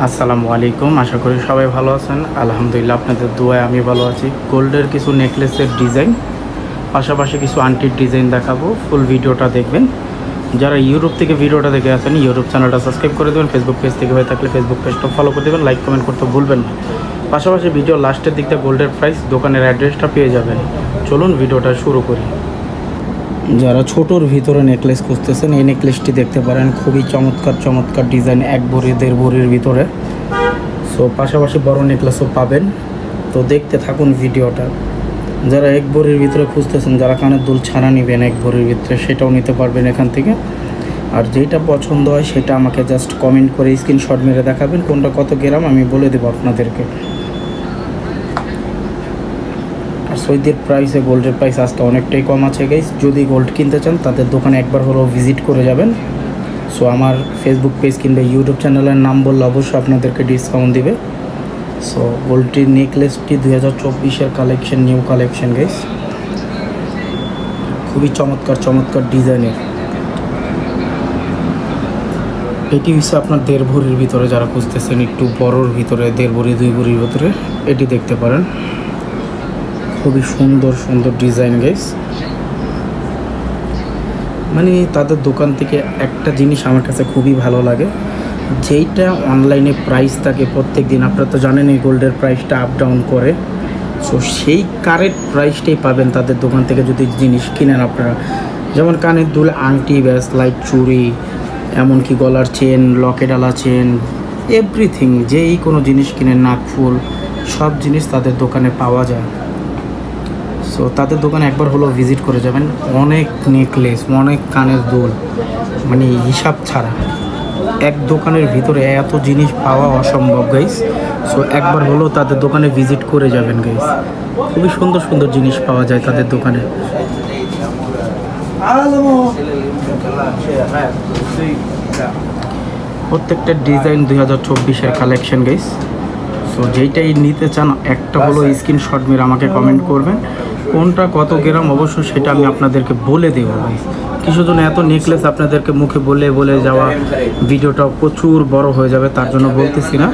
আসসালামু আলাইকুম, আশা করি সবাই ভালো আছেন। আলহামদুলিল্লাহ, আপনাদের দোয়ায় আমি ভালো আছি। গোল্ডের কিছু নেকলেসের ডিজাইন, পাশাপাশি কিছু আংটির ডিজাইন দেখাবো। ফুল ভিডিওটা দেখবেন। যারা ইউটিউব থেকে ভিডিওটা দেখে আছেন, ইউটিউব চ্যানেলটা সাবস্ক্রাইব করে দেবেন। ফেসবুক পেজ থেকে হয়ে থাকলে ফেসবুক পেজটা ফলো করে দেবেন। লাইক কমেন্ট করতে ভুলবেন না। পাশাপাশি ভিডিও লাস্টের দিকটা গোল্ডের প্রাইস, দোকানের অ্যাড্রেসটা পেয়ে যাবেন। চলুন ভিডিওটা শুরু করি। যারা ছোটোর ভিতরে নেকলেস খুঁজতেছেন, এই নেকলেসটি দেখতে পারেন। খুবই চমৎকার ডিজাইন, 1 ভরি 1.5 ভরির ভিতরে। সো পাশাপাশি বড় নেকলেসও পাবেন। তো দেখতে থাকুন ভিডিওটা। যারা 1 ভরির ভিতরে খুঁজতেছেন, যারা কানের দুল ছাড়া নেবেন 1 ভরির ভিতরে, সেটাও নিতে পারবেন এখান থেকে। আর যেটা পছন্দ হয় সেটা আমাকে জাস্ট কমেন্ট করে স্ক্রিনশট মেরে দেখাবেন, কোনটা কত গ্রাম আমি বলে দেবো আপনাদেরকে। আর সৌদির প্রাইসে গোল্ডের প্রাইস আজকে অনেকটাই কম আছে গাইস। যদি গোল্ড কিনতে চান তাদের দোকানে একবার হলেও ভিজিট করে যাবেন। সো আমার ফেসবুক পেজ কিংবা ইউটিউব চ্যানেলের নাম বললে অবশ্যই আপনাদেরকে ডিসকাউন্ট দিবে। সো গোল্ডটির নেকলেসটি 2024-এর কালেকশন, নিউ কালেকশন গাইস। খুবই চমৎকার ডিজাইনের। এটি হচ্ছে আপনার 1.5 ভরির ভিতরে, যারা খুঁজতেছেন একটু বড়োর ভিতরে, 1.5 ভরি 2 ভরির ভিতরে, এটি দেখতে পারেন। খুবই সুন্দর ডিজাইন গাইস। মানে তাদের দোকান থেকে একটা জিনিস আমার কাছে খুবই ভালো লাগে, যেইটা অনলাইনে প্রাইস থাকে প্রত্যেক দিন। আপনারা তো জানেন এই গোল্ডের প্রাইসটা আপ ডাউন করে। সো সেই কারেক্ট প্রাইসটাই পাবেন তাদের দোকান থেকে যদি জিনিস কিনেন আপনারা। যেমন কানের দুল, আংটি, ব্রেসলেট, চুড়ি, এমনকি গলার চেন, লকেটওয়ালা চেন, এভরিথিং, যেই কোনো জিনিস কিনেন, নাকফুল, সব জিনিস তাদের দোকানে পাওয়া যায়। সো তাদের দোকানে একবার হলেও ভিজিট করে যাবেন। অনেক নেকলেস, অনেক কানের দুল, মানে হিসাব ছাড়া। এক দোকানের ভিতরে এত জিনিস পাওয়া অসম্ভব গাইস। সো একবার হলেও তাদের দোকানে ভিজিট করে যাবেন গাইস। খুবই সুন্দর জিনিস পাওয়া যায় তাদের দোকানে। প্রত্যেকটা ডিজাইন 2024-এর কালেকশন গাইস। সো যেইটাই নিতে চান একটা হলো স্ক্রিনশট মেরে আমাকে কমেন্ট করবেন, কোনটা কত গ্রাম অবশ্যই সেটা আমি আপনাদেরকে বলে দেবো গাইস। কিছু জন্য এত নেকলেস আপনাদেরকে মুখে বলে যাওয়া ভিডিওটা প্রচুর বড় হয়ে যাবে, তার জন্য বলতেছি না।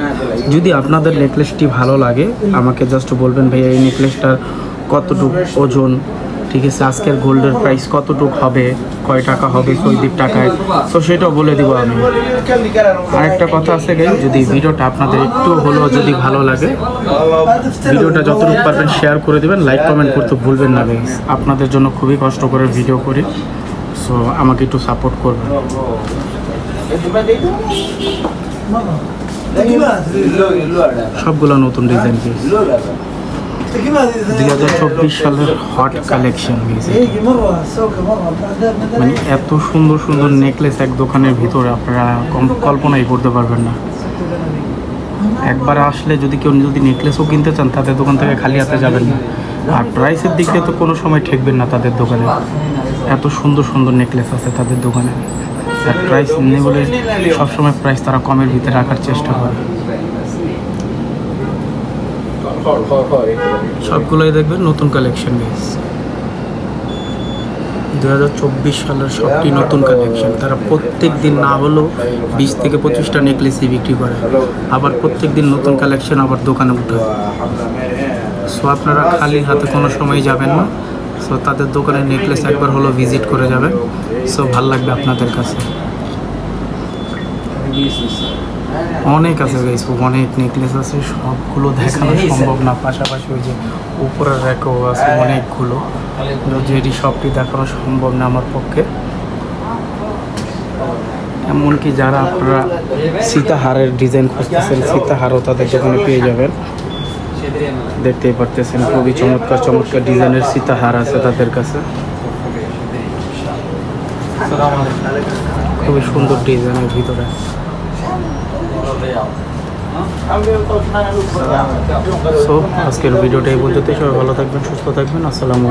যদি আপনাদের নেকলেসটি ভালো লাগে আমাকে জাস্ট বলবেন, ভাইয়া এই নেকলেসটার কতটুকু ওজন, ঠিক আছে, আজকের গোল্ডের প্রাইস কতটুকু হবে, কয় টাকা হবে সৌদির টাকায়, তো সেটাও বলে দিব আমি। আরেকটা কথা আছে গাইস, যদি ভিডিওটা আপনাদের একটু হলেও যদি ভালো লাগে, ভিডিওটা যতটুকু পারবেন শেয়ার করে দেবেন, লাইক কমেন্ট করতে ভুলবেন না গাইস। আপনাদের জন্য খুবই কষ্ট করে ভিডিও করি। সো আমাকে একটু সাপোর্ট করবেন। সবগুলো নতুন ডিজাইন গাইস, 2024 সালের হট কালেকশন হয়েছে। মানে এত সুন্দর নেকলেস এক দোকানের ভিতরে আপনারা কল্পনাই করতে পারবেন না। একবার আসলে যদি কেউ নেকলেসও কিনতে চান, তাদের দোকান থেকে খালি হাতে যাবেন না। আর প্রাইসের দিক দিয়ে তো কোনো সময় ঠেকবেন না তাদের দোকানে। এত সুন্দর নেকলেস আছে তাদের দোকানে। আর প্রাইস নেই বলে সবসময় প্রাইস তারা কমের ভিতরে রাখার চেষ্টা করে। সবগুলোই দেখবেন নতুন কালেকশন গাইস। 2024 সালের সবটি নতুন কালেকশন। তারা প্রত্যেক দিন না হলেও 20 থেকে 25টা নেকলেসই বিক্রি করে। আবার প্রত্যেক দিন নতুন কালেকশন আবার দোকানে উঠে। সো আপনারা খালি হাতে কোনো সময় যাবেন না। সো তাদের দোকানে নেকলেস একবার হলেও ভিজিট করে যাবেন। সো ভালো লাগবে আপনাদের কাছে। অনেক আছে গাইস, অনেক নেকলেস আছে, সবগুলো দেখানো সম্ভব না। পাশাপাশি ওই যে উপরের র্যাকও আছে অনেকগুলো, যেটি সবটি দেখানো সম্ভব না আমার পক্ষে। এমনকি যারা আপনারা সীতাহারের ডিজাইন খুঁজতেছেন, সীতাহারও তাদের দোকানে পেয়ে যাবেন। দেখতেই পারতেছেন খুবই চমৎকার ডিজাইনের সীতাহার আছে তাদের কাছে। খুবই সুন্দর ডিজাইনের ভিতরে। সো আজকের ভিডিওটাই বলতে, সবাই ভালো থাকবেন, সুস্থ থাকবেন। আসসালামু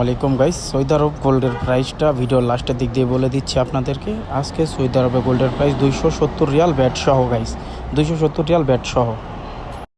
আলাইকুম গাইস। সৌদি আরব গোল্ডের প্রাইসটা ভিডিওর লাস্টের দিক দিয়ে বলে দিচ্ছি আপনাদেরকে। আজকে সৌদি আরবে গোল্ডের প্রাইস 270 রিয়াল ব্যাট সহ গাইস, 270 রিয়াল ব্যাট সহ।